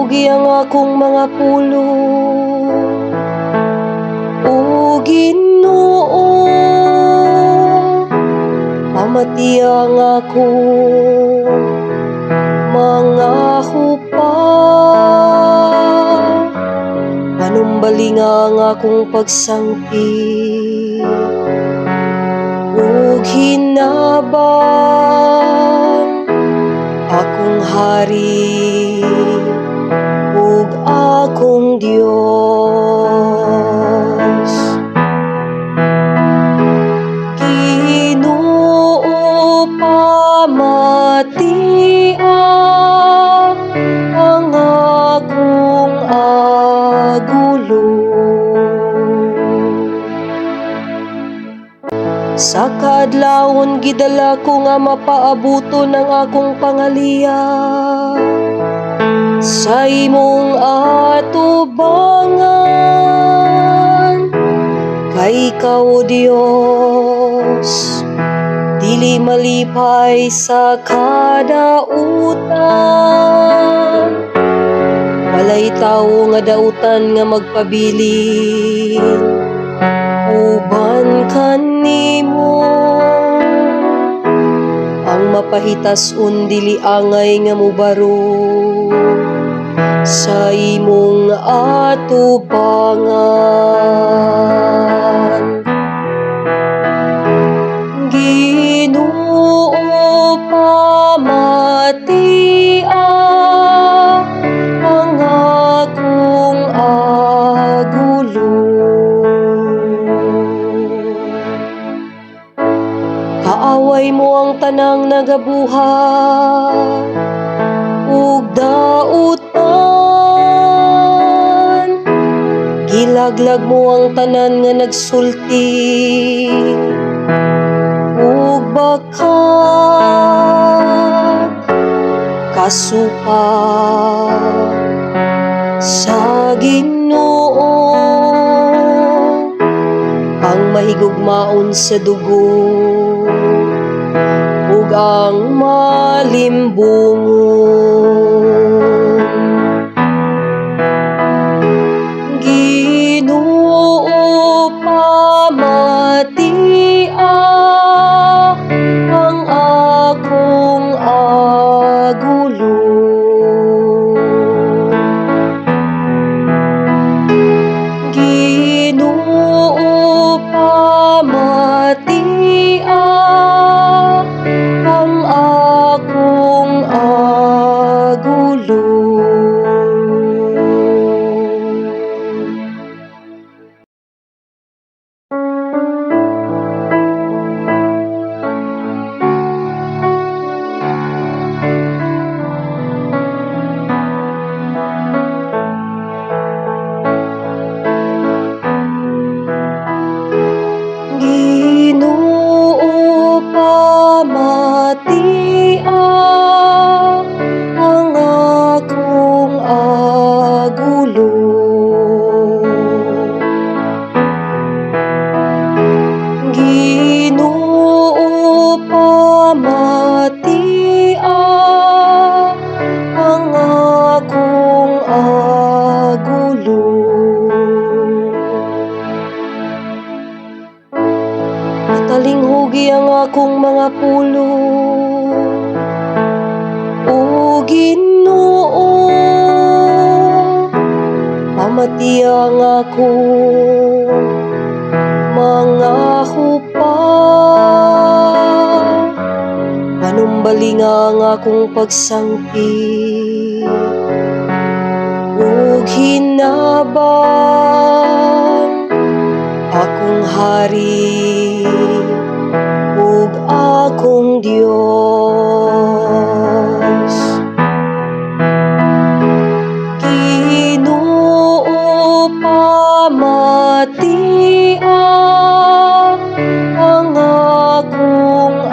hugi ang akong mga pulo, o Ginoo, pamati ang akong mga hupay, panumbaling ang akong pagsangki, ug hinabang akong hari ug akong Dios. Ginoo, pamatia ang akong agulong. Sa kaadlawon gidala ko nga mapaabuton ang akong pangaliya, sa imong atubangan. Kay ikaw, Dios, dili malipay sa kadautan. Walay tawo nga dautan nga magpabilin uban kanimo. Ang mapahitas-on dili angay nga mubaro sa imong atubangan. Ginoo, pamatia ang akong agulong. Kaaway mo ang tanang nagabuhat ug dautan, gilaglag mo ang tanan nga nagsulti ug bakat, kasupat sa Ginoo ang mahigugmaon sa dugo ug ang malimbungon. Ginoo, pamatia ang akong agulong. Ginoo, pamatia ang akong agulong. Ginoo, pamatia ang akong agulong. Ginoo, pamatia ang akong agulong. Talinghugi ang akong mga pulo, o Ginoo, pamati ang akong mga hupay, panumbaling ang akong pagsangki, ug hinabang akong hari ug akong Dios. Ginoo, pamatia ang akong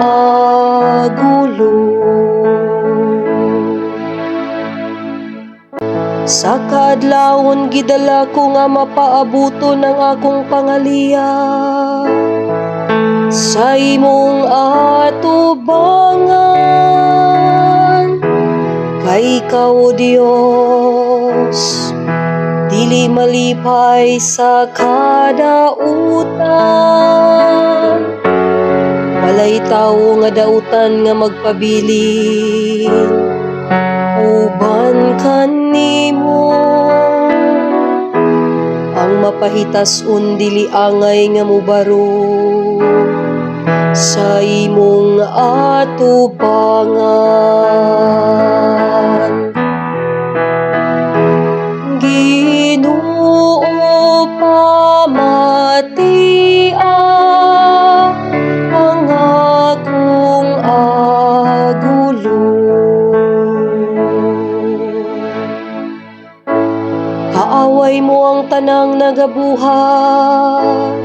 agulong. Sa kaadlawon gidala ko nga mapaabuton ang akong pangaliya, sa imong atubangan. Kay ikaw, Dios, Dios, dili malipay sa kadautan. Walay tawo nga dautan nga magpabilin uban kanimo. Ang mapahitas-on dili angay nga mobaro sa imong atubangan. Ginoo, pamatia ang akong agulong. Kaaway mo ang tanang nagabuhat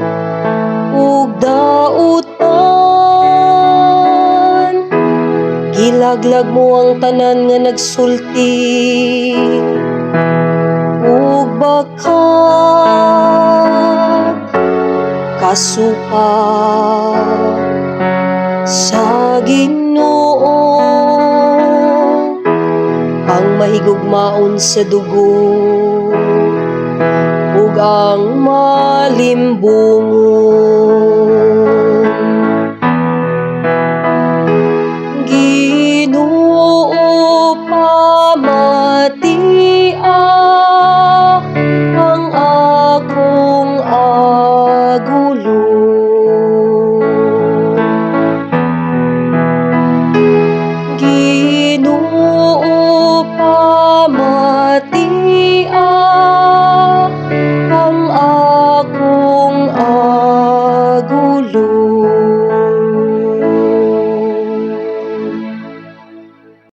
ug dautan. Gilaglag mo ang tanan nga nagsulti ug bakat. Kasupak sa Ginoo ang mahigugmaon sa dugo ug ang malimbungon.